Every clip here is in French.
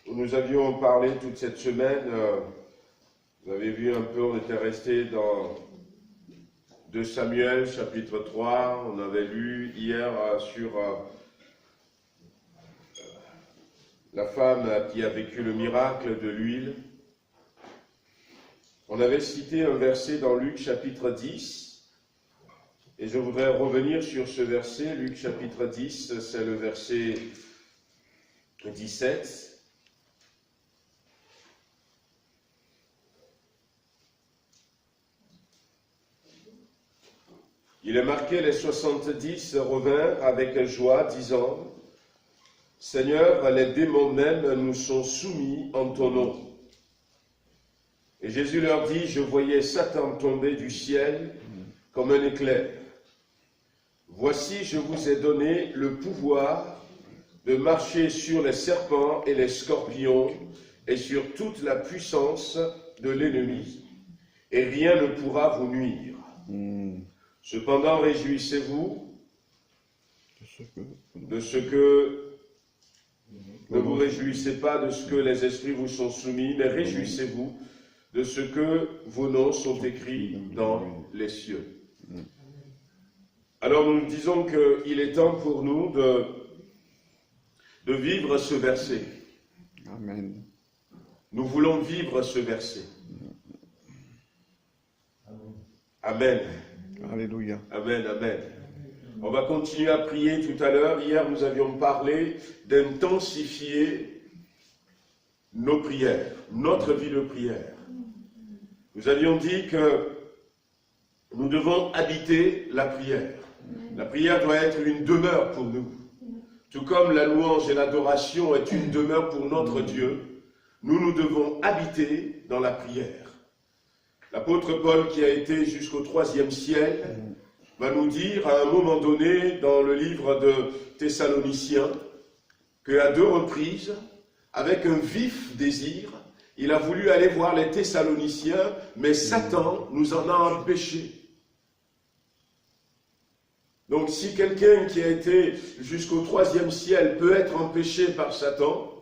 Nous avions parlé toute cette semaine, vous avez vu un peu, on était resté dans 2 Samuel, chapitre 3, on avait lu hier sur la femme qui a vécu le miracle de l'huile. On avait cité un verset dans Luc chapitre 10, et je voudrais revenir sur ce verset. Luc chapitre 10, c'est le verset 17. Il est marqué, les 70 revinrent avec joie, disant, « Seigneur, les démons même nous sont soumis en ton nom. » Et Jésus leur dit, « Je voyais Satan tomber du ciel comme un éclair. Voici, je vous ai donné le pouvoir de marcher sur les serpents et les scorpions et sur toute la puissance de l'ennemi, et rien ne pourra vous nuire. Cependant, réjouissez-vous de ce que... Ne vous réjouissez pas de ce que les esprits vous sont soumis, mais réjouissez-vous de ce que vos noms sont écrits dans les cieux. » Alors nous disons qu'il est temps pour nous de vivre ce verset. Amen. Nous voulons vivre ce verset. Amen. Alléluia. Amen, amen. On va continuer à prier tout à l'heure. Hier, nous avions parlé d'intensifier nos prières, notre vie de prière. Nous avions dit que nous devons habiter la prière. La prière doit être une demeure pour nous. Tout comme la louange et l'adoration est une demeure pour notre Dieu, nous devons habiter dans la prière. L'apôtre Paul, qui a été jusqu'au 3e ciel, va nous dire à un moment donné dans le livre de Thessaloniciens qu'à 2 reprises, avec un vif désir, il a voulu aller voir les Thessaloniciens, mais Satan nous en a empêchés. Donc si quelqu'un qui a été jusqu'au 3e ciel peut être empêché par Satan,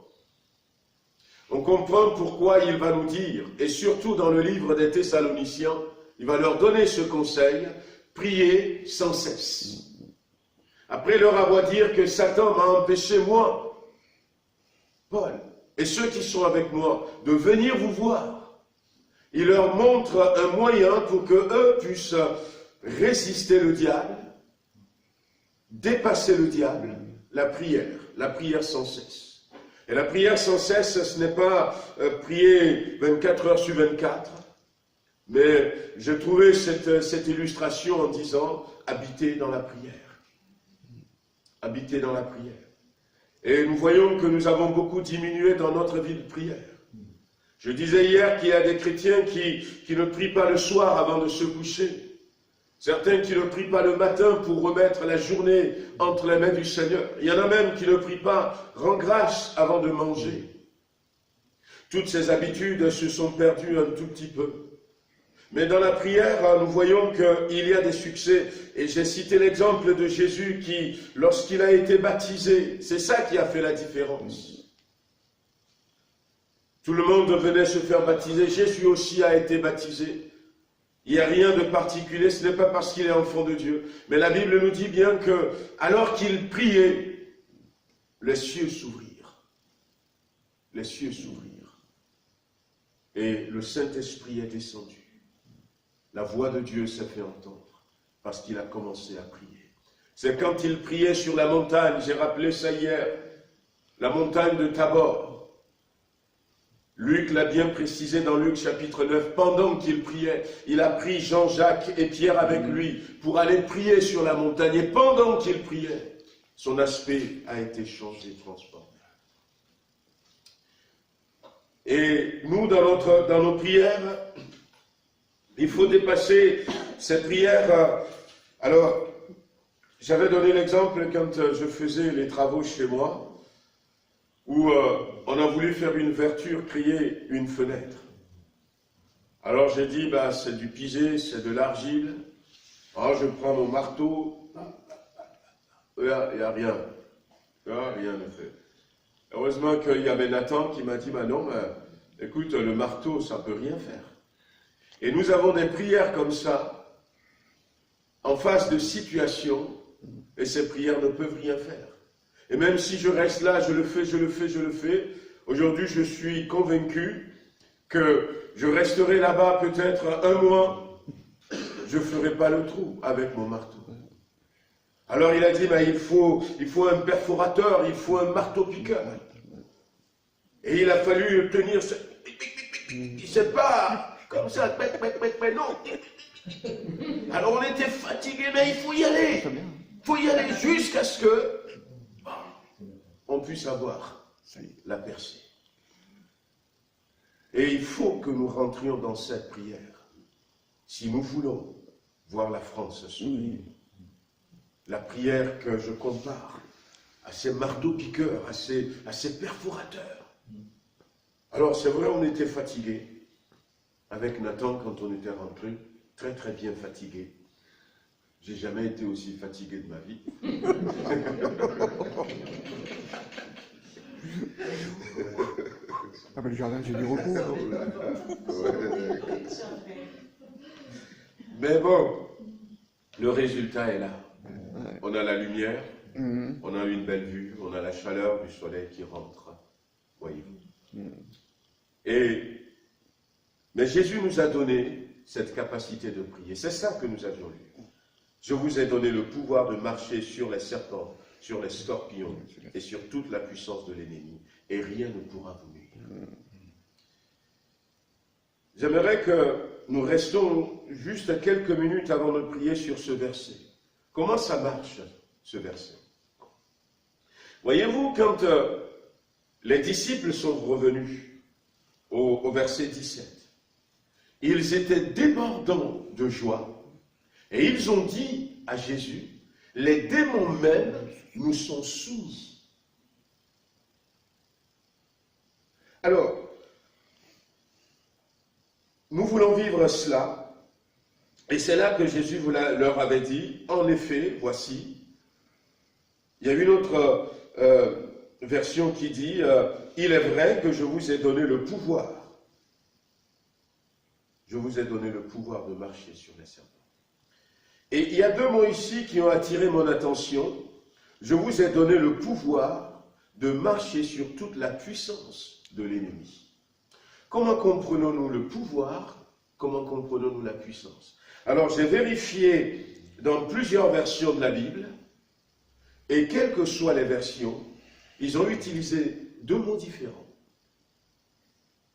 on comprend pourquoi il va nous dire, et surtout dans le livre des Thessaloniciens, il va leur donner ce conseil, priez sans cesse. Après leur avoir dit que Satan m'a empêché, moi, Paul, et ceux qui sont avec moi, de venir vous voir. Il leur montre un moyen pour qu'eux puissent résister le diable, dépasser le diable, la prière sans cesse. Et la prière sans cesse, ce n'est pas prier 24 heures sur 24, mais je trouvais cette illustration en disant habiter dans la prière. Habiter dans la prière. Et nous voyons que nous avons beaucoup diminué dans notre vie de prière. Je disais hier qu'il y a des chrétiens qui ne prient pas le soir avant de se coucher. Certains qui ne prient pas le matin pour remettre la journée entre les mains du Seigneur. Il y en a même qui ne prient pas, rend grâce avant de manger. Toutes ces habitudes se sont perdues un tout petit peu. Mais dans la prière, nous voyons qu'il y a des succès. Et j'ai cité l'exemple de Jésus qui, lorsqu'il a été baptisé, c'est ça qui a fait la différence. Tout le monde venait se faire baptiser. Jésus aussi a été baptisé. Il n'y a rien de particulier, ce n'est pas parce qu'il est enfant de Dieu. Mais la Bible nous dit bien que, alors qu'il priait, les cieux s'ouvrirent. Les cieux s'ouvrirent. Et le Saint-Esprit est descendu. La voix de Dieu s'est fait entendre, parce qu'il a commencé à prier. C'est quand il priait sur la montagne, j'ai rappelé ça hier, la montagne de Tabor. Luc l'a bien précisé dans Luc chapitre 9, pendant qu'il priait, il a pris Jean-Jacques et Pierre avec lui pour aller prier sur la montagne. Et pendant qu'il priait, son aspect a été changé, transformé. Et nous, dans nos prières, il faut dépasser ces prières. Alors, j'avais donné l'exemple quand je faisais les travaux chez moi, où on a voulu faire une ouverture, créer une fenêtre. Alors j'ai dit, c'est du pisé, c'est de l'argile. Alors je prends mon marteau, il n'y a rien. Rien ne fait. Heureusement qu'il y avait Nathan qui m'a dit, non, écoute, le marteau, ça ne peut rien faire. Et nous avons des prières comme ça, en face de situations, et ces prières ne peuvent rien faire. Et même si je reste là, je le fais, aujourd'hui je suis convaincu que je resterai là-bas peut-être un mois, je ne ferai pas le trou avec mon marteau. Alors il a dit, il faut un perforateur, il faut un marteau-piqueur. Et il a fallu tenir ce... C'est pas comme ça, non. Alors on était fatigué, mais il faut y aller. Il faut y aller jusqu'à ce que on puisse avoir la percée. Et il faut que nous rentrions dans cette prière. Si nous voulons voir la France sourire. La prière que je compare à ces marteaux-piqueurs, à ces perforateurs. Alors c'est vrai, on était fatigués. Avec Nathan, quand on était rentré, très très bien fatigué. J'ai jamais été aussi fatigué de ma vie. Le jardin, j'ai du repos. Mais bon, le résultat est là. On a la lumière, on a une belle vue, on a la chaleur du soleil qui rentre. Voyez-vous. Mais Jésus nous a donné cette capacité de prier. C'est ça que nous avions lu. Je vous ai donné le pouvoir de marcher sur les serpents, sur les scorpions et sur toute la puissance de l'ennemi. Et rien ne pourra vous nuire. J'aimerais que nous restions juste quelques minutes avant de prier sur ce verset. Comment ça marche, ce verset? Voyez-vous, quand les disciples sont revenus au verset 17, ils étaient débordants de joie et ils ont dit à Jésus, les démons même nous sont soumis. Alors, nous voulons vivre cela, et c'est là que Jésus leur avait dit, en effet, voici, il y a une autre version qui dit, il est vrai que je vous ai donné le pouvoir. Je vous ai donné le pouvoir de marcher sur les serpents. Et il y a deux mots ici qui ont attiré mon attention. Je vous ai donné le pouvoir de marcher sur toute la puissance de l'ennemi. Comment comprenons-nous le pouvoir? Comment comprenons-nous la puissance? Alors j'ai vérifié dans plusieurs versions de la Bible, et quelles que soient les versions, ils ont utilisé deux mots différents.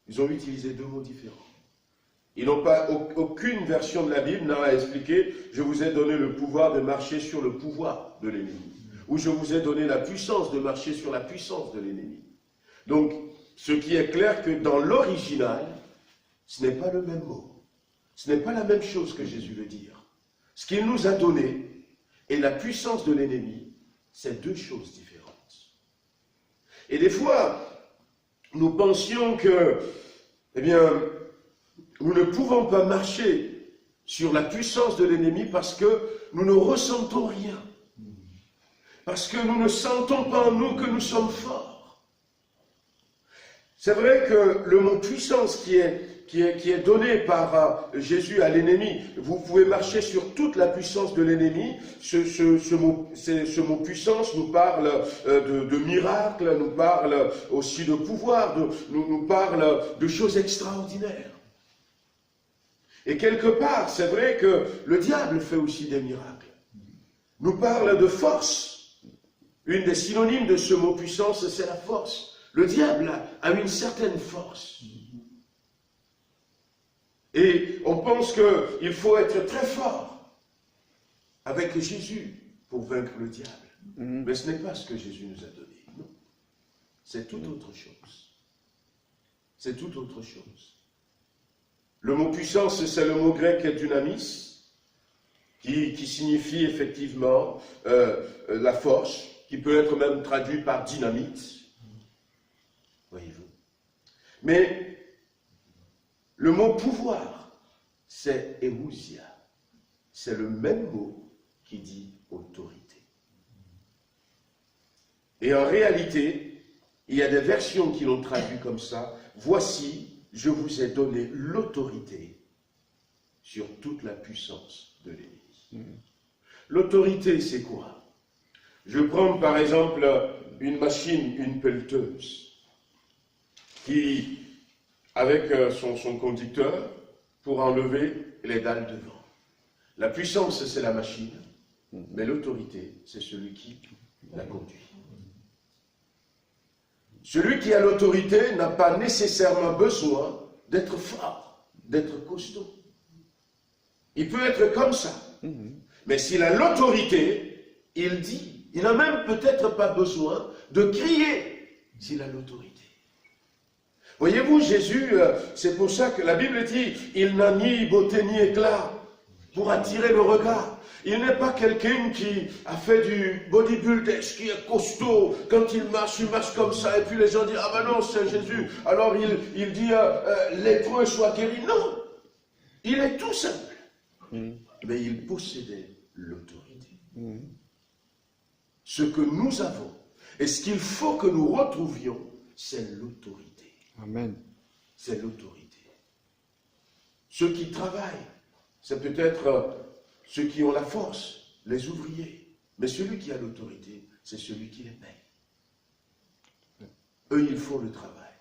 Ils ont utilisé deux mots différents. Ils n'ont pas, aucune version de la Bible n'a expliqué « Je vous ai donné le pouvoir de marcher sur le pouvoir de l'ennemi » ou « Je vous ai donné la puissance de marcher sur la puissance de l'ennemi ». Donc, ce qui est clair que dans l'original, ce n'est pas le même mot. Ce n'est pas la même chose que Jésus veut dire. Ce qu'il nous a donné et la puissance de l'ennemi, c'est deux choses différentes. Et des fois, nous pensions que, nous ne pouvons pas marcher sur la puissance de l'ennemi parce que nous ne ressentons rien. Parce que nous ne sentons pas en nous que nous sommes forts. C'est vrai que le mot puissance qui est donné par Jésus à l'ennemi, vous pouvez marcher sur toute la puissance de l'ennemi. Ce mot puissance nous parle de miracles, nous parle aussi de pouvoir, nous parle de choses extraordinaires. Et quelque part, c'est vrai que le diable fait aussi des miracles. Nous parle de force. Une des synonymes de ce mot puissance, c'est la force. Le diable a une certaine force. Et on pense qu'il faut être très fort avec Jésus pour vaincre le diable. Mais ce n'est pas ce que Jésus nous a donné. Non. C'est tout autre chose. C'est tout autre chose. Le mot puissance, c'est le mot grec dynamis, qui signifie effectivement la force, qui peut être même traduit par dynamite. Voyez-vous. Mais le mot pouvoir, c'est éousia. C'est le même mot qui dit autorité. Et en réalité, Il y a des versions qui l'ont traduit comme ça. Voici, je vous ai donné l'autorité sur toute la puissance de l'ennemi. L'autorité, c'est quoi? Je prends par exemple une machine, une pelleteuse, qui, avec son conducteur, pour enlever les dalles devant. La puissance, c'est la machine, mais l'autorité, c'est celui qui la conduit. Celui qui a l'autorité n'a pas nécessairement besoin d'être fort, d'être costaud. Il peut être comme ça. Mais s'il a l'autorité, il dit. Il n'a même peut-être pas besoin de crier s'il a l'autorité. Voyez-vous, Jésus, c'est pour ça que la Bible dit, il n'a ni beauté ni éclat pour attirer le regard. Il n'est pas quelqu'un qui a fait du bodybuilding, qui est costaud. Quand il marche comme ça. Et puis les gens disent, ah ben non, c'est Jésus. Alors il dit, lépreux soit guéri. Non, il est tout simple. Mais il possédait l'autorité. Ce que nous avons, et ce qu'il faut que nous retrouvions, c'est l'autorité. Amen. C'est l'autorité. Ceux qui travaillent, c'est peut-être ceux qui ont la force, les ouvriers. Mais celui qui a l'autorité, c'est celui qui les paye. Eux, ils font le travail.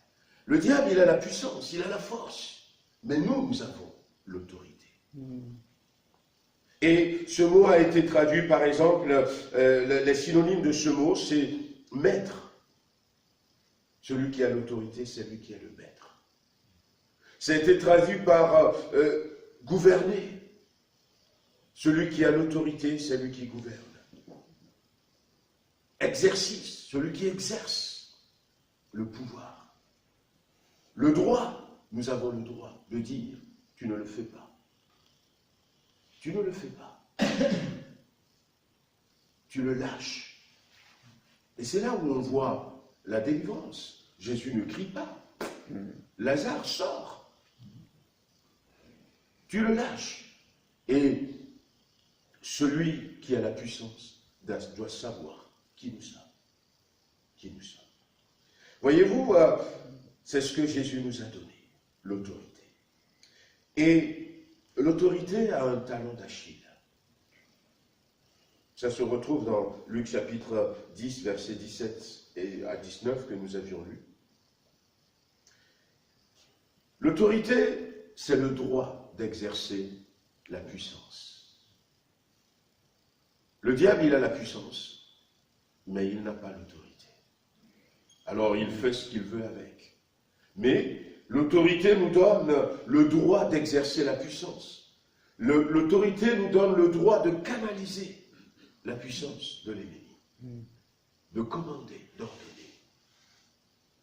Le diable, il a la puissance, il a la force. Mais nous avons l'autorité. Et ce mot a été traduit, par exemple, les synonymes de ce mot, c'est maître. Celui qui a l'autorité, c'est lui qui est le maître. Ça a été traduit par gouverner. Celui qui a l'autorité, c'est lui qui gouverne. Exercice, celui qui exerce le pouvoir. Le droit, nous avons le droit de dire, tu ne le fais pas. Tu ne le fais pas. Tu le lâches. Et c'est là où on voit la délivrance. Jésus ne crie pas. Lazare sort. Tu le lâches. Et celui qui a la puissance doit savoir qui nous sommes. Qui nous sommes. Voyez-vous, c'est ce que Jésus nous a donné, l'autorité. Et l'autorité a un talon d'Achille. Ça se retrouve dans Luc chapitre 10, versets 17 et à 19 que nous avions lu. L'autorité, c'est le droit d'exercer la puissance. Le diable, il a la puissance, mais il n'a pas l'autorité. Alors il fait ce qu'il veut avec. Mais l'autorité nous donne le droit d'exercer la puissance. L'autorité nous donne le droit de canaliser la puissance de l'ennemi, de commander, d'ordonner.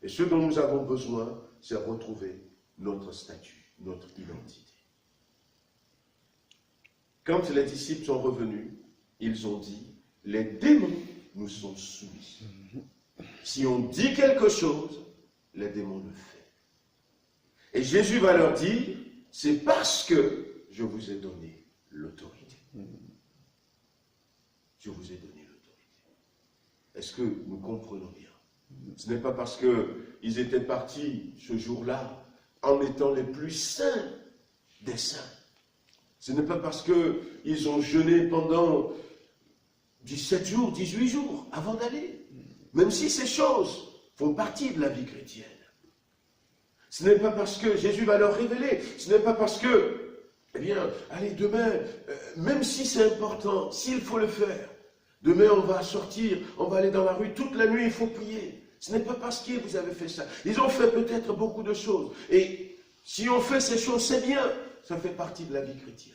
Et ce dont nous avons besoin, c'est retrouver notre statut, notre identité. Quand les disciples sont revenus, ils ont dit, les démons nous sont soumis. Si on dit quelque chose, les démons le font. Et Jésus va leur dire, c'est parce que je vous ai donné l'autorité. Je vous ai donné l'autorité. Est-ce que nous comprenons bien? Ce n'est pas parce qu'ils étaient partis ce jour-là en étant les plus saints des saints. Ce n'est pas parce qu'ils ont jeûné pendant 17 jours, 18 jours avant d'aller. Même si ces choses font partie de la vie chrétienne. Ce n'est pas parce que Jésus va leur révéler. Ce n'est pas parce que, eh bien, allez, demain, même si c'est important, s'il faut le faire, demain on va sortir, on va aller dans la rue, toute la nuit il faut prier. Ce n'est pas parce que vous avez fait ça. Ils ont fait peut-être beaucoup de choses. Et si on fait ces choses, c'est bien. Ça fait partie de la vie chrétienne.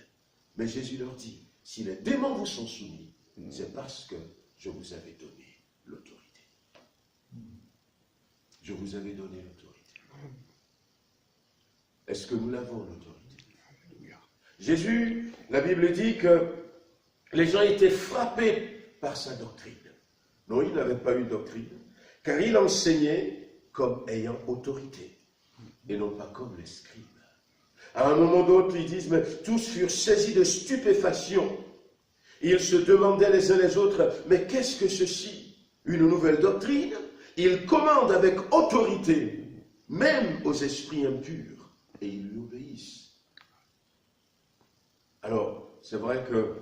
Mais Jésus leur dit, si les démons vous sont soumis, c'est parce que je vous avais donné l'autorité. Je vous avais donné l'autorité. Est-ce que nous l'avons, l'autorité? Jésus, la Bible dit que les gens étaient frappés par sa doctrine. Non, il n'avait pas eu de doctrine, car il enseignait comme ayant autorité, et non pas comme les scribes. À un moment d'autre, ils disent, mais tous furent saisis de stupéfaction. Ils se demandaient les uns les autres, mais qu'est-ce que ceci? Une nouvelle doctrine? Il commande avec autorité, même aux esprits impurs, et ils lui obéissent. Alors, c'est vrai que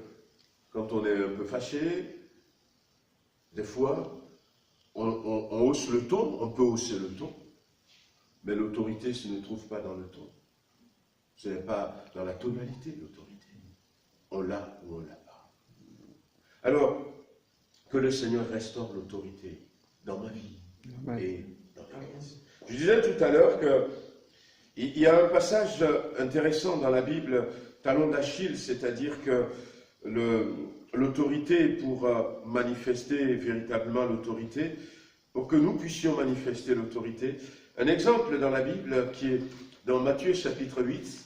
quand on est un peu fâché, des fois, on hausse le ton, on peut hausser le ton, mais l'autorité se ne trouve pas dans le ton. Ce n'est pas dans la tonalité de l'autorité. On l'a ou on ne l'a pas. Alors, que le Seigneur restaure l'autorité dans ma vie et dans l'Église. Je disais tout à l'heure qu'il y a un passage intéressant dans la Bible, talon d'Achille, c'est-à-dire que l'autorité, pour manifester véritablement l'autorité, pour que nous puissions manifester l'autorité, un exemple dans la Bible qui est dans Matthieu chapitre 8,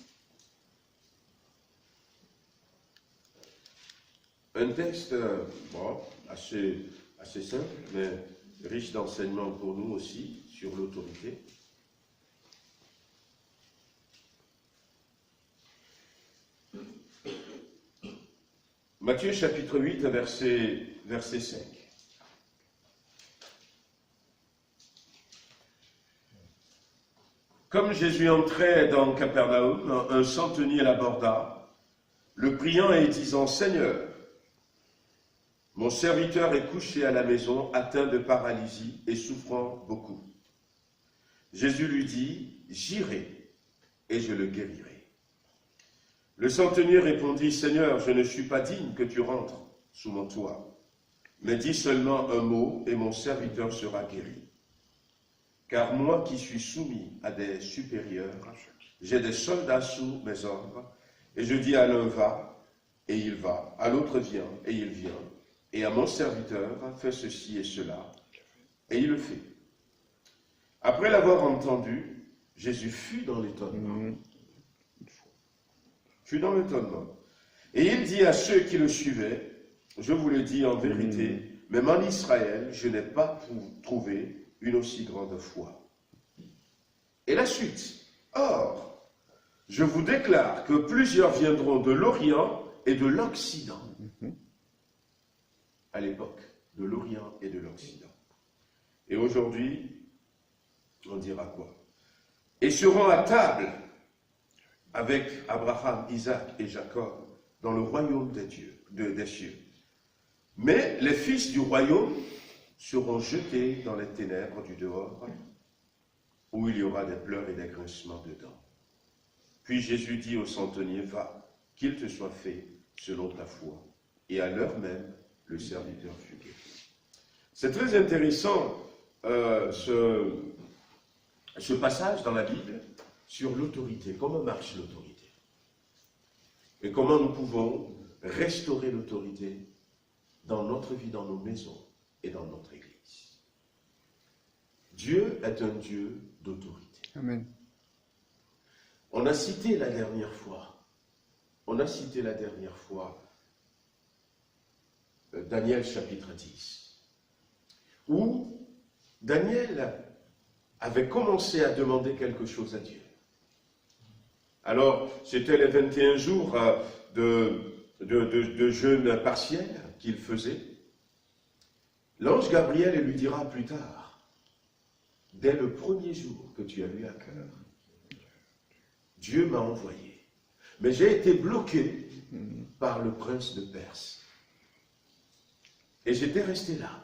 un texte assez simple, mais riche d'enseignements pour nous aussi sur l'autorité. Matthieu chapitre 8, verset 5. Comme Jésus entrait dans Capernaum, un centenier l'aborda, le priant et disant « Seigneur, mon serviteur est couché à la maison, atteint de paralysie et souffrant beaucoup. » Jésus lui dit « J'irai et je le guérirai. » Le centenier répondit « Seigneur, je ne suis pas digne que tu rentres sous mon toit, mais dis seulement un mot et mon serviteur sera guéri. Car moi qui suis soumis à des supérieurs, j'ai des soldats sous mes ordres, et je dis à l'un va, et il va, à l'autre viens, et il vient, et à mon serviteur fais ceci et cela, et il le fait. » Après l'avoir entendu, Jésus fut dans l'étonnement. Et il dit à ceux qui le suivaient, « Je vous le dis en vérité, même en Israël, je n'ai pas trouvé une aussi grande foi. » Et la suite, « Or, je vous déclare que plusieurs viendront de l'Orient et de l'Occident. » À l'époque, de l'Orient et de l'Occident. Et aujourd'hui, on dira quoi? Et seront à table avec Abraham, Isaac et Jacob dans le royaume des dieux, des cieux. Mais les fils du royaume seront jetés dans les ténèbres du dehors, où il y aura des pleurs et des grincements de dents. Puis Jésus dit au centenier, va, qu'il te soit fait selon ta foi. Et à l'heure même, le serviteur fut guéri. C'est très intéressant ce passage dans la Bible sur l'autorité, comment marche l'autorité. Et comment nous pouvons restaurer l'autorité dans notre vie, dans nos maisons et dans notre Église. Dieu est un Dieu d'autorité. Amen. On a cité la dernière fois Daniel chapitre 10, où Daniel avait commencé à demander quelque chose à Dieu. Alors, c'était les 21 jours de jeûne partiel qu'il faisait. L'ange Gabriel lui dira plus tard, dès le premier jour que tu as eu à cœur, Dieu m'a envoyé. Mais j'ai été bloqué par le prince de Perse. Et j'étais resté là.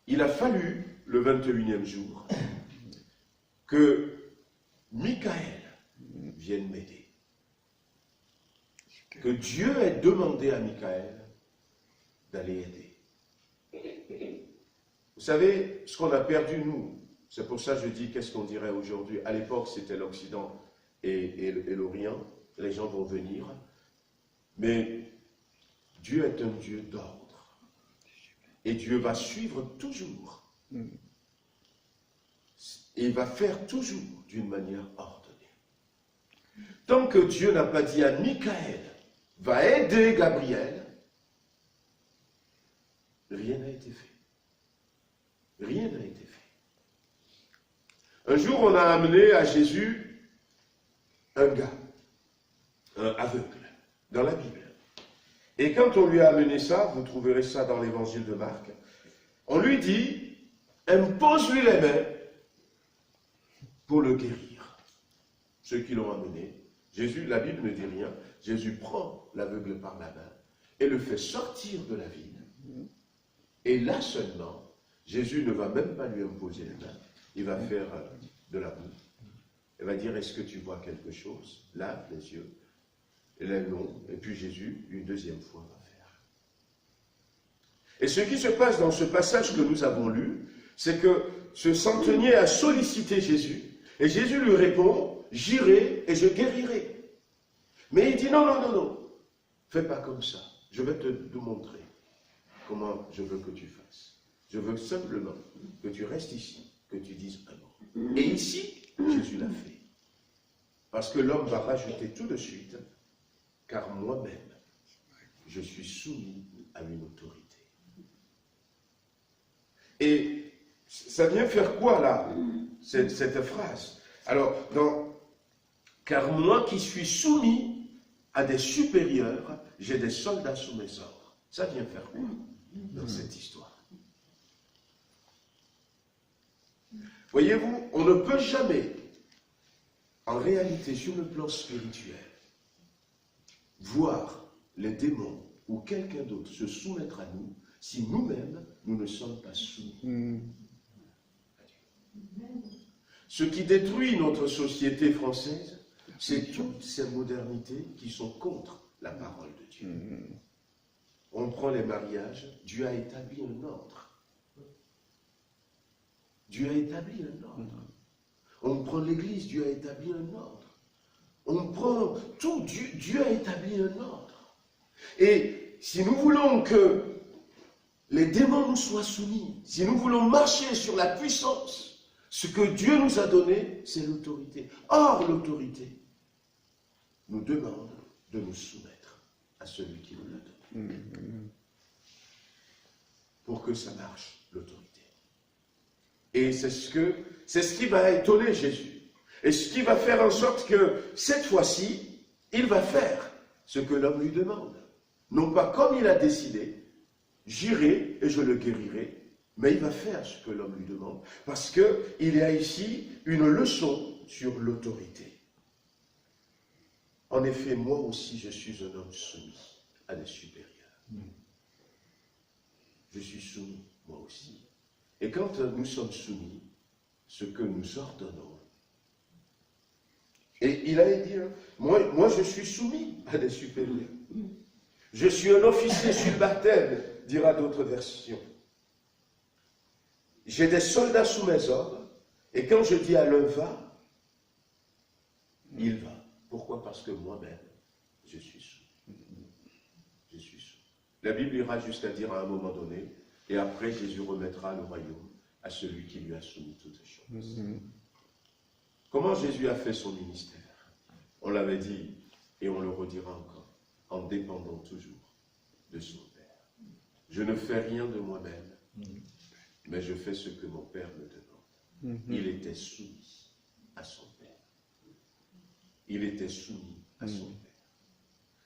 Il a fallu, le 21e jour, que Michael vienne m'aider. Que Dieu ait demandé à Michael d'aller aider. Vous savez, ce qu'on a perdu, nous, c'est pour ça que je dis qu'est-ce qu'on dirait aujourd'hui. À l'époque, c'était l'Occident et l'Orient. Les gens vont venir. Mais Dieu est un Dieu d'ordre. Et Dieu va suivre toujours. Et il va faire toujours d'une manière ordonnée. Tant que Dieu n'a pas dit à Michael, va aider Gabriel, rien n'a été fait. Rien n'a été fait. Un jour, on a amené à Jésus un gars, un aveugle, dans la Bible. Et quand on lui a amené ça, vous trouverez ça dans l'évangile de Marc, on lui dit, impose-lui les mains pour le guérir. Ceux qui l'ont amené, Jésus, la Bible ne dit rien, Jésus prend l'aveugle par la main et le fait sortir de la ville. Et là seulement, Jésus ne va même pas lui imposer les mains, il va faire de la boue. Il va dire, est-ce que tu vois quelque chose? Lave les yeux. Et là, non. Et puis Jésus, une deuxième fois, va faire. Et ce qui se passe dans ce passage que nous avons lu, c'est que ce centenier a sollicité Jésus, et Jésus lui répond, j'irai et je guérirai. Mais il dit, non, non, non, non, fais pas comme ça. Je vais te montrer comment je veux que tu fasses. Je veux simplement que tu restes ici, que tu dises un mot. Et ici, Jésus l'a fait. Parce que l'homme va rajouter tout de suite, car moi-même, je suis soumis à une autorité. Et ça vient faire quoi là, cette phrase? Alors, car moi qui suis soumis à des supérieurs, j'ai des soldats sous mes ordres. Ça vient faire quoi dans cette histoire? Voyez-vous, on ne peut jamais, en réalité, sur le plan spirituel, voir les démons ou quelqu'un d'autre se soumettre à nous si nous-mêmes, nous ne sommes pas soumis à Dieu. Ce qui détruit notre société française, c'est toutes ces modernités qui sont contre la parole de Dieu. On prend les mariages, Dieu a établi un ordre. Dieu a établi un ordre. On prend l'Église, Dieu a établi un ordre. On prend tout, Dieu a établi un ordre. Et si nous voulons que les démons nous soient soumis, si nous voulons marcher sur la puissance, ce que Dieu nous a donné, c'est l'autorité. Or, l'autorité nous demande de nous soumettre à celui qui nous l'a donné. Pour que ça marche, l'autorité. Et c'est ce qui va étonner Jésus. Et ce qui va faire en sorte que, cette fois-ci, il va faire ce que l'homme lui demande. Non pas comme il a décidé, j'irai et je le guérirai, mais il va faire ce que l'homme lui demande. Parce qu'il y a ici une leçon sur l'autorité. En effet, moi aussi, je suis un homme soumis à des supérieurs. Je suis soumis, moi aussi. Et quand nous sommes soumis, ce que nous ordonnons, et il a dit, moi je suis soumis à des supérieurs. Je suis un officier subalterne, dira d'autres versions. J'ai des soldats sous mes ordres, et quand je dis à l'un va, il va. Pourquoi? Parce que moi-même, je suis soumis. Je suis soumis. La Bible ira jusqu'à dire à un moment donné, et après Jésus remettra le royaume à celui qui lui a soumis toutes choses. Comment Jésus a fait son ministère? On l'avait dit, et on le redira encore, en dépendant toujours de son Père. Je ne fais rien de moi-même, mais je fais ce que mon Père me demande. Il était soumis à son Père. Il était soumis à son Père.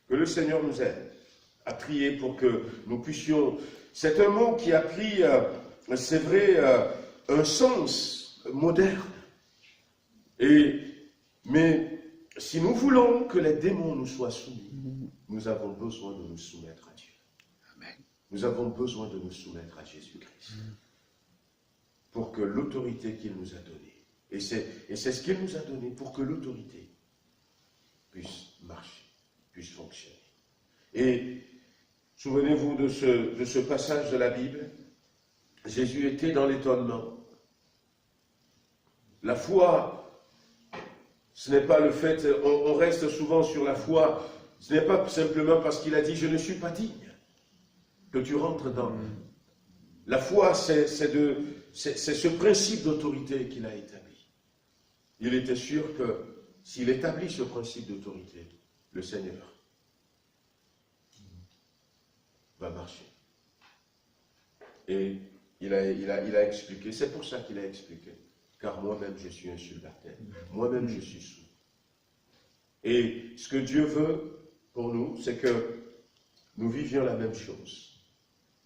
Que le Seigneur nous aide à prier pour que nous puissions... C'est un mot qui a pris, c'est vrai, un sens moderne. Mais si nous voulons que les démons nous soient soumis, nous avons besoin de nous soumettre à Dieu. Amen. Nous avons besoin de nous soumettre à Jésus-Christ. Pour que l'autorité qu'il nous a donnée, et c'est ce qu'il nous a donné, pour que l'autorité puisse marcher, puisse fonctionner. Et souvenez-vous de ce passage de la Bible. Jésus était dans l'étonnement. La foi, ce n'est pas le fait, on reste souvent sur la foi, ce n'est pas simplement parce qu'il a dit « je ne suis pas digne » que tu rentres dans. La foi, c'est ce principe d'autorité qu'il a établi. Il était sûr que s'il établit ce principe d'autorité, le Seigneur va marcher. Et il a expliqué, c'est pour ça qu'il a expliqué, car moi-même je suis un subalterne, moi-même je suis soumis. Et ce que Dieu veut pour nous, c'est que nous vivions la même chose,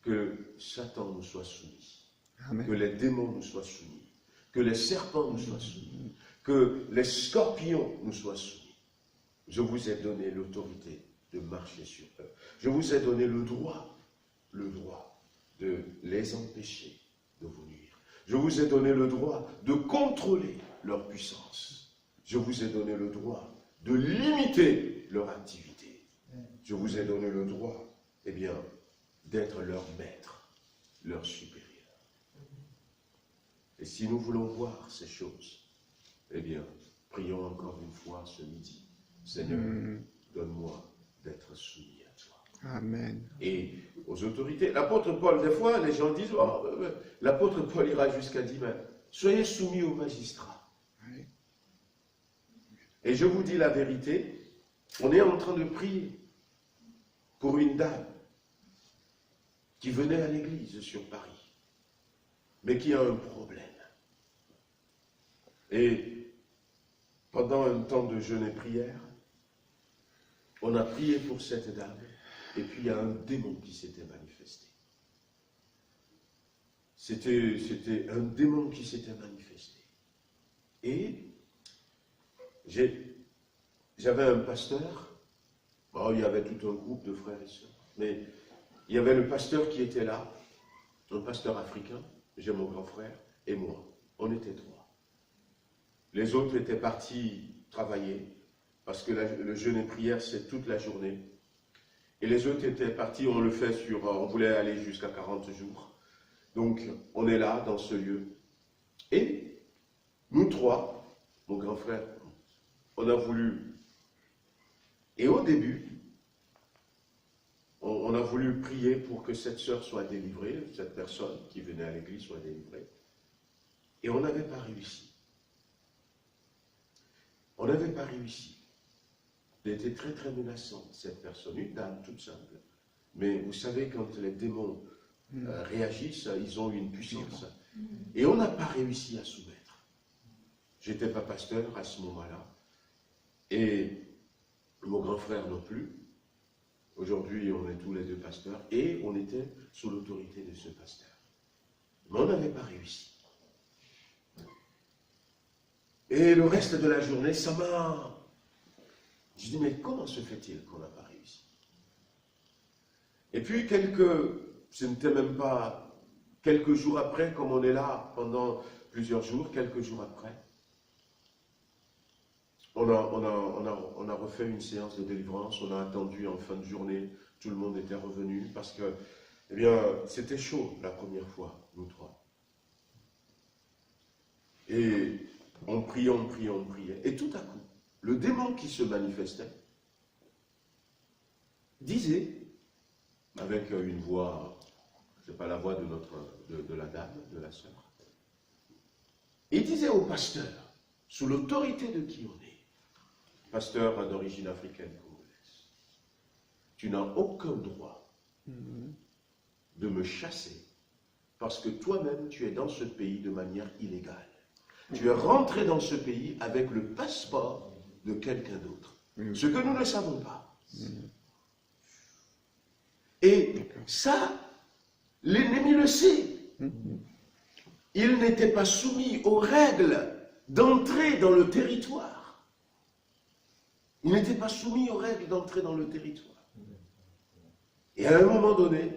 que Satan nous soit soumis. Amen. que les démons nous soient soumis, que les serpents nous soient soumis, que les scorpions nous soient soumis. Je vous ai donné l'autorité de marcher sur eux. Je vous ai donné le droit de les empêcher de vous nuire. Je vous ai donné le droit de contrôler leur puissance. Je vous ai donné le droit de limiter leur activité. Je vous ai donné le droit, eh bien, d'être leur maître, leur supérieur. Et si nous voulons voir ces choses, eh bien, prions encore une fois ce midi. Seigneur, donne-moi d'être soumis à toi. Amen. Et aux autorités. L'apôtre Paul, des fois, les gens disent, oh, l'apôtre Paul ira jusqu'à dire, mais soyez soumis aux magistrats. Oui. Et je vous dis la vérité, on est en train de prier pour une dame qui venait à l'église sur Paris, mais qui a un problème. Et pendant un temps de jeûne et prière, on a prié pour cette dame, et puis il y a un démon qui s'était manifesté. C'était un démon qui s'était manifesté. Et j'avais un pasteur, bon, il y avait tout un groupe de frères et sœurs, mais il y avait le pasteur qui était là, un pasteur africain, j'ai mon grand frère, et moi. On était trois. Les autres étaient partis travailler, parce que le jeûne et prière, c'est toute la journée. Et les autres étaient partis, on le fait on voulait aller jusqu'à 40 jours. Donc, on est là, dans ce lieu. Et nous trois, mon grand frère, on a voulu. Et au début, on a voulu prier pour que cette sœur soit délivrée, cette personne qui venait à l'église soit délivrée. Et on n'avait pas réussi. On n'avait pas réussi. Elle était très très menaçante, cette personne, une dame toute simple. Mais vous savez, quand les démons réagissent, ils ont une puissance. Et on n'a pas réussi à soumettre. J'étais pas pasteur à ce moment-là. Et mon grand frère non plus. Aujourd'hui, on est tous les deux pasteurs. Et on était sous l'autorité de ce pasteur. Mais on n'avait pas réussi. Et le reste de la journée, ça m'a... Je dis, mais comment se fait-il qu'on n'a pas réussi? Et puis, ce n'était même pas quelques jours après, comme on est là pendant plusieurs jours, quelques jours après, on a refait une séance de délivrance, on a attendu en fin de journée, tout le monde était revenu, parce que, eh bien, c'était chaud la première fois, nous trois. Et on priait. Et tout à coup, le démon qui se manifestait disait, avec une voix, c'est pas la voix de la dame, de la sœur, il disait au pasteur, sous l'autorité de qui on est, pasteur d'origine africaine congolaise, tu n'as aucun droit de me chasser parce que toi-même tu es dans ce pays de manière illégale. Tu es rentré dans ce pays avec le passeport de quelqu'un d'autre. Ce que nous ne savons pas. Et ça, l'ennemi le sait. Il n'était pas soumis aux règles d'entrer dans le territoire. Il n'était pas soumis aux règles d'entrer dans le territoire. Et à un moment donné,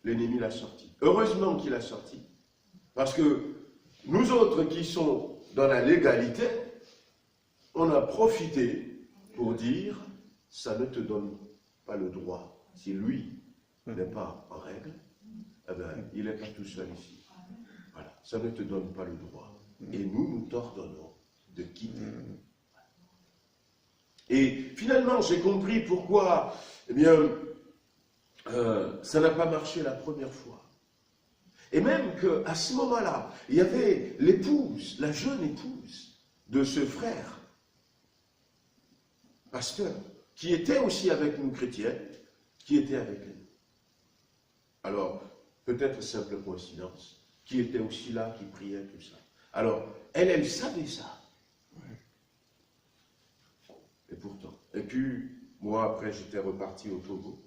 l'ennemi l'a sorti. Heureusement qu'il l'a sorti. Parce que nous autres qui sommes dans la légalité, on a profité pour dire, ça ne te donne pas le droit. Si lui n'est pas en règle, eh bien, il n'est pas tout seul ici. Voilà, ça ne te donne pas le droit. Et nous t'ordonnons de quitter. Et finalement, j'ai compris pourquoi, eh bien, ça n'a pas marché la première fois. Et même qu'à ce moment-là, il y avait l'épouse, la jeune épouse de ce frère, pasteur, qui était aussi avec nous chrétiens, qui était avec nous. Alors, peut-être simple coïncidence, qui était aussi là, qui priait, tout ça. Alors, elle savait ça. Et pourtant. Et puis, moi, après, j'étais reparti au Togo,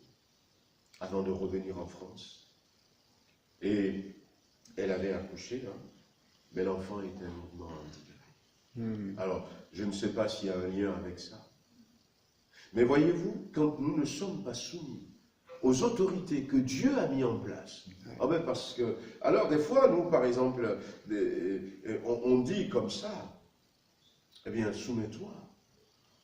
avant de revenir en France. Et elle avait accouché, hein, mais l'enfant était lourdement handicapé. Alors, je ne sais pas s'il y a un lien avec ça. Mais voyez-vous, quand nous ne sommes pas soumis aux autorités que Dieu a mis en place, ah ben parce que, alors des fois, nous, par exemple, on dit comme ça, eh bien, soumets-toi.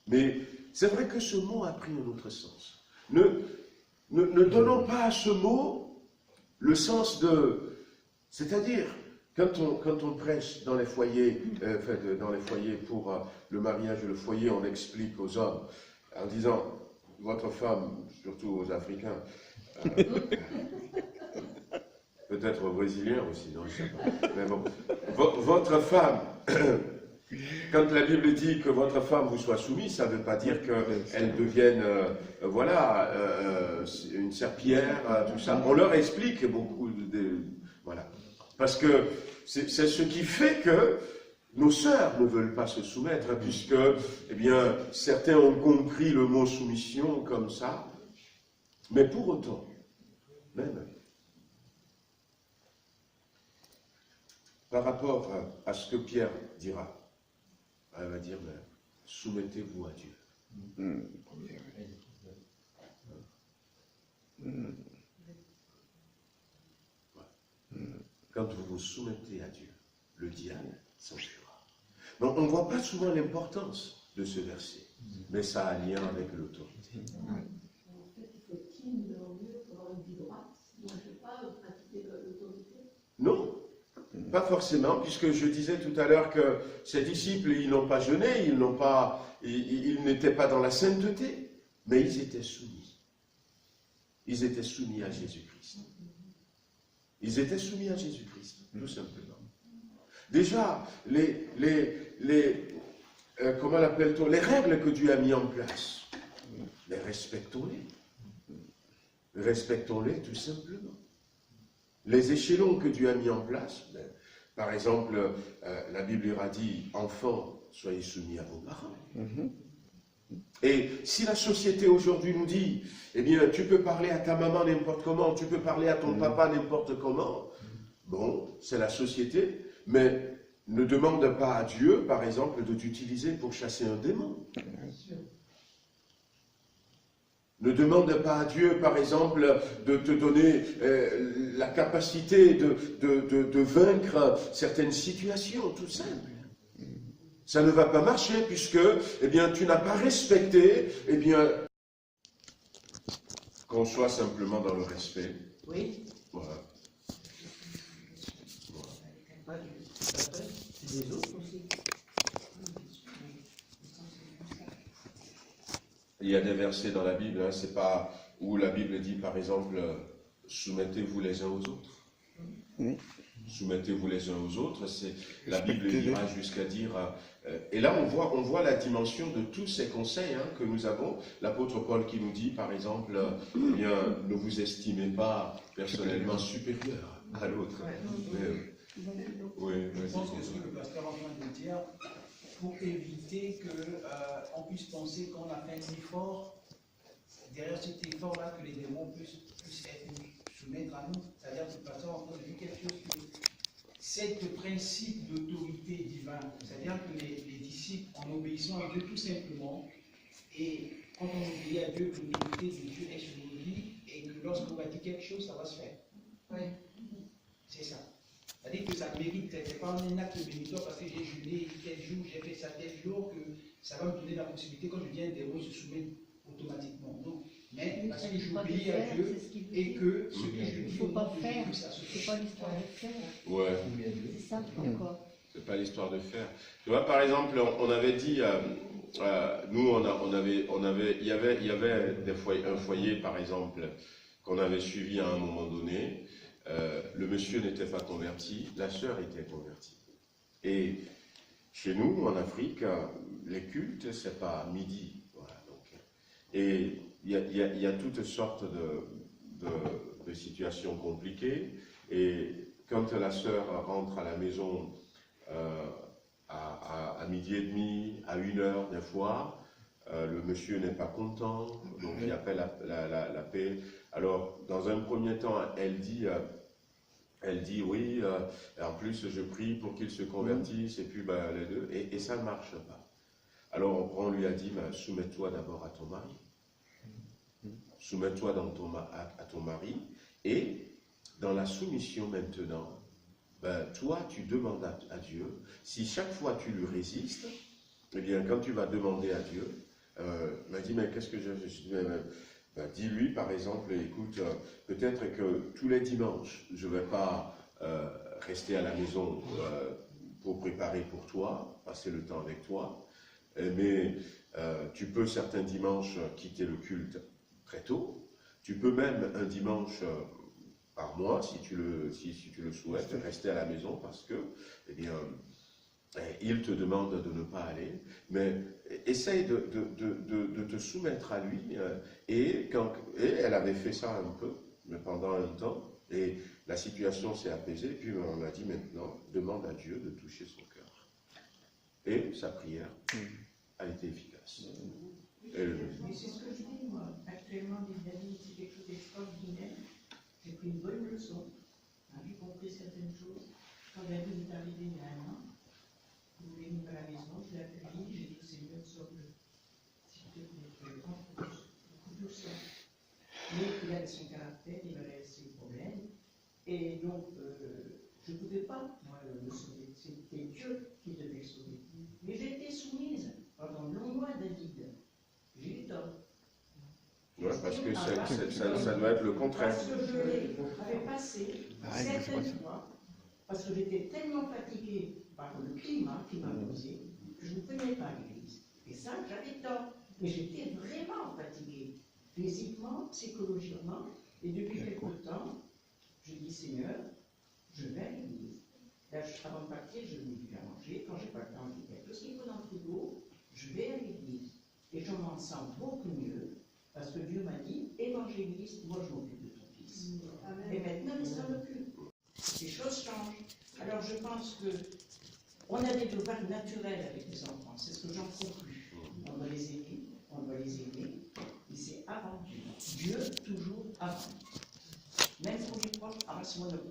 Mais c'est vrai que ce mot a pris un autre sens. Ne donnons pas à ce mot le sens de... C'est-à-dire, quand on prêche dans les foyers, dans les foyers pour le mariage et le foyer, on explique aux hommes, en disant, votre femme, surtout aux Africains, peut-être aux Brésiliens aussi, non, je ne sais pas. Mais bon, votre femme, quand la Bible dit que votre femme vous soit soumise, ça ne veut pas dire qu'elle devienne, une serpillière, tout ça. On leur explique beaucoup voilà. Parce que c'est ce qui fait que nos sœurs ne veulent pas se soumettre, puisque, eh bien, certains ont compris le mot soumission comme ça. Mais pour autant, même, par rapport à ce que Pierre dira, elle va dire, mais soumettez-vous à Dieu. Quand vous vous soumettez à Dieu, le diable s'enfuira. Donc on ne voit pas souvent l'importance de ce verset, mais ça a un lien avec l'autorité. En fait, il faut être timide devant Dieu pour avoir une vie droite. Sinon, je ne peux pas pratiquer l'autorité. Non, pas forcément, puisque je disais tout à l'heure que ces disciples, ils n'ont pas jeûné, ils n'étaient pas dans la sainteté, mais ils étaient soumis. Ils étaient soumis à Jésus-Christ. Ils étaient soumis à Jésus-Christ, tout simplement. Déjà, comment l'appelle-t-on, les règles que Dieu a mis en place, les respectons-les. Respectons-les tout simplement. Les échelons que Dieu a mis en place, par exemple, la Bible leur a dit, enfants, soyez soumis à vos parents. Et si la société aujourd'hui nous dit, eh bien, tu peux parler à ta maman n'importe comment, tu peux parler à ton papa n'importe comment, bon, c'est la société, mais ne demande pas à Dieu, par exemple, de t'utiliser pour chasser un démon. Ne demande pas à Dieu, par exemple, de te donner la capacité de vaincre certaines situations, tout simple. Ça ne va pas marcher puisque, eh bien, tu n'as pas respecté, eh bien, qu'on soit simplement dans le respect. Oui. Voilà. C'est des autres aussi. Il y a des versets dans la Bible, hein, c'est pas où la Bible dit, par exemple, soumettez-vous les uns aux autres. Soumettez-vous les uns aux autres, c'est la Bible ira jusqu'à dire. Et là, on voit la dimension de tous ces conseils que nous avons. L'apôtre Paul qui nous dit, par exemple, eh bien, ne vous estimez pas personnellement supérieur à l'autre. Oui, je pense que ce que le pasteur est en train de dire, pour éviter qu'on puisse penser qu'on a fait un effort, derrière cet effort-là, que les démons puissent soumettre à nous. C'est-à-dire que le pasteur est en train de dire quelque chose que cet principe d'autorité divine, c'est-à-dire que les disciples, en obéissant à Dieu tout simplement, et quand on obéit à Dieu, l'autorité de Dieu est sur nos vies, et que lorsqu'on va dire quelque chose, ça va se faire. Oui. C'est ça. C'est-à-dire que ça mérite, c'est pas un acte bénéfique parce que j'ai jeûné tel jour, j'ai fait ça tel jour, que ça va me donner la possibilité, quand je viens des démon, je soumets automatiquement. Donc, mais parce que j'obéis à Dieu et que ce que je dis, il ne faut pas faire. ça se C'est pas l'histoire de faire. Ouais. C'est ça, encore. C'est pas l'histoire de faire. Tu vois, par exemple, on avait dit, nous, il y avait un foyer, par exemple, qu'on avait suivi à un moment donné. Le monsieur n'était pas converti, la sœur était convertie. Et chez nous, en Afrique, les cultes, c'est pas à midi. Voilà, donc, et il y a toutes sortes de situations compliquées. Et quand la sœur rentre à la maison à midi et demi, à 1h des fois, le monsieur n'est pas content, donc il appelle la paix. Alors, dans un premier temps, elle dit, elle dit oui, en plus je prie pour qu'il se convertisse, et puis ben, les deux, et ça ne marche pas. Alors on lui a dit, ben, soumets-toi d'abord à ton mari. Soumets-toi à ton mari, et dans la soumission maintenant, ben, toi tu demandes à Dieu, si chaque fois tu lui résistes, eh bien quand tu vas demander à Dieu, il m'a dit, mais qu'est-ce que je dis, ben, dis-lui par exemple, écoute, peut-être que tous les dimanches, je ne vais pas rester à la maison pour préparer pour toi, passer le temps avec toi, mais tu peux certains dimanches quitter le culte très tôt. Tu peux même un dimanche par mois, si tu le souhaites, rester à la maison parce que, eh bien, il te demande de ne pas aller. Mais essaye de te soumettre à lui. Et elle avait fait ça un peu, mais pendant un temps. Et la situation s'est apaisée. Et puis on a dit maintenant, demande à Dieu de toucher son cœur. Et sa prière a été efficace. Mais c'est ce que je dis, moi. Actuellement, les amis, c'est quelque chose d'extraordinaire. J'ai pris une bonne leçon. J'ai compris certaines choses. Quand David est arrivé il y a un an, il voulait venir à la maison, je l'ai accueilli, j'ai dit, Seigneur, sors-le. S'il te plaît, beaucoup de douceur. Mais il avait son caractère, il avait ses problèmes. Et donc, je ne pouvais pas, moi, le sauver. C'était Dieu qui devait le sauver. Mais j'ai été soumise pendant de longs mois à David. J'ai eu tort. Ouais, parce que ça doit être le contraire. Parce que j'avais passé certaines fois, parce que j'étais tellement fatiguée par le climat qui m'a posé, que je ne venais pas à l'église. Et ça, j'avais tort. Mais j'étais vraiment fatiguée, physiquement, psychologiquement. Et depuis quelque temps, je dis, Seigneur, je vais à l'église. Là, avant de partir, je me dis à manger. Quand je n'ai pas le temps, je dis, tout ce qu'il faut dans le frigo, je vais à l'église. Et je m'en sens beaucoup mieux, parce que Dieu m'a dit, évangéliste, moi je m'occupe de ton fils. Et maintenant, il s'en occupe. Les choses changent. Alors je pense qu'on a des devoirs naturels avec les enfants, c'est ce que j'en conclus. On doit les aimer, mais c'est avant Dieu. Dieu, toujours avant. Même pour les proches,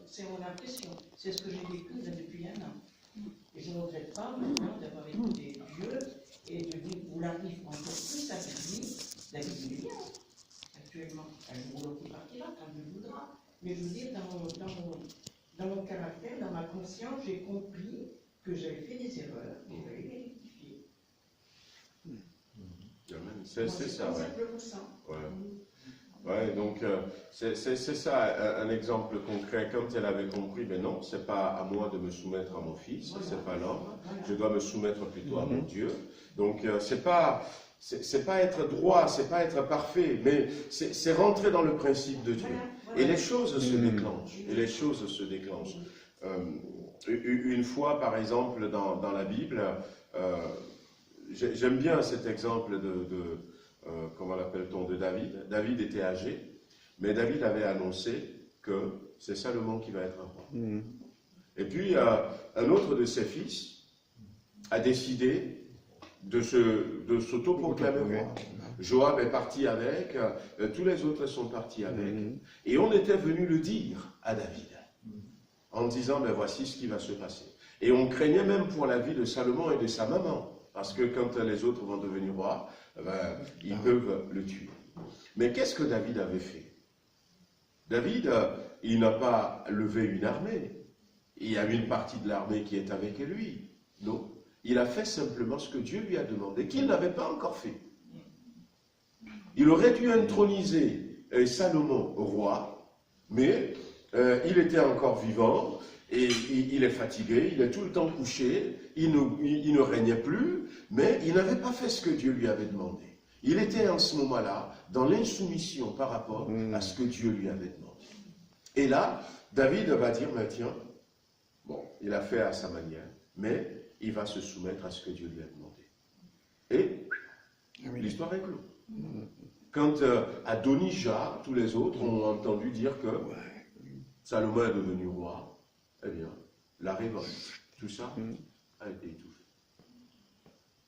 c'est mon impression, c'est ce que j'ai vécu là, depuis un an. Et je ne regrette pas maintenant d'avoir écouté Dieu et de vouloir vivre encore plus avec lui. David, il est bien, actuellement. Un jour qui partira, quand Dieu voudra. Mais je veux dire, dans mon caractère, dans ma conscience, j'ai compris que j'avais fait des erreurs et je vais les rectifier. C'est ça, ouais. Je le ressens. Ouais, donc c'est ça un exemple concret. Quand elle avait compris, ben non, c'est pas à moi de me soumettre à mon fils, c'est pas l'homme. Je dois me soumettre plutôt à mon Dieu. Donc c'est pas être droit, c'est pas être parfait, mais c'est rentrer dans le principe de Dieu. Et les choses se déclenchent. Et les choses se déclenchent. Une fois, par exemple, dans la Bible, j'aime bien cet exemple comment l'appelle-t-on, de David. David était âgé, mais David avait annoncé que c'est Salomon qui va être un roi. Et puis, un autre de ses fils a décidé de s'autoproclamer roi. Joab est parti avec, tous les autres sont partis avec, et on était venu le dire à David, en disant, ben voici ce qui va se passer. Et on craignait même pour la vie de Salomon et de sa maman, parce que quand les autres vont devenir rois, ben, ils peuvent le tuer. Mais qu'est-ce que David avait fait? David, il n'a pas levé une armée. Il y a une partie de l'armée qui est avec lui. Non. Il a fait simplement ce que Dieu lui a demandé, qu'il n'avait pas encore fait. Il aurait dû introniser Salomon roi, mais il était encore vivant, et il est fatigué, il est tout le temps couché, il ne régnait plus, mais il n'avait pas fait ce que Dieu lui avait demandé. Il était en ce moment-là dans l'insoumission par rapport à ce que Dieu lui avait demandé. Et là, David va dire, mais tiens, bon, il a fait à sa manière, mais il va se soumettre à ce que Dieu lui a demandé. Et l'histoire est close. Quand Adonijah, tous les autres ont entendu dire que Salomon est devenu roi, eh bien, la révolte, tout ça a été étouffé.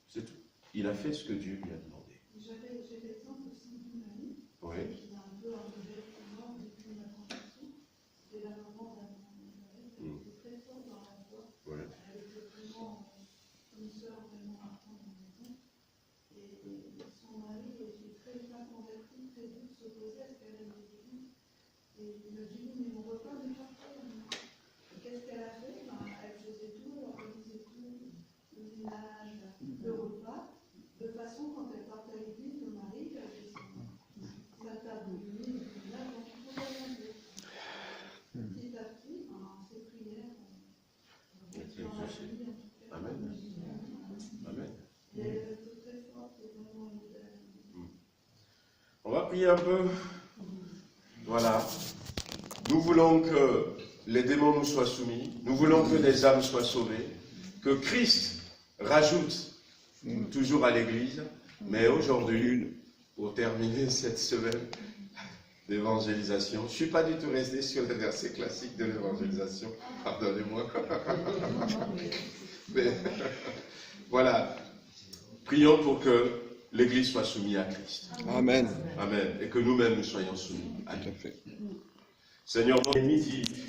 C'est tout. Il a fait ce que Dieu lui a demandé. J'avais l'exemple aussi d'une amie qui a un peu engagé depuis ma conversion. C'était la maman d'un prier un peu? Voilà. Nous voulons que les démons nous soient soumis. Nous voulons que des âmes soient sauvées. Que Christ rajoute toujours à l'Église. Mais aujourd'hui, pour terminer cette semaine d'évangélisation, je ne suis pas du tout resté sur le verset classique de l'évangélisation. Pardonnez-moi. Mais voilà. Prions pour que l'Église soit soumise à Christ. Amen. Amen. Et que nous-mêmes nous soyons soumis à Tout lui. à fait. Seigneur, midi.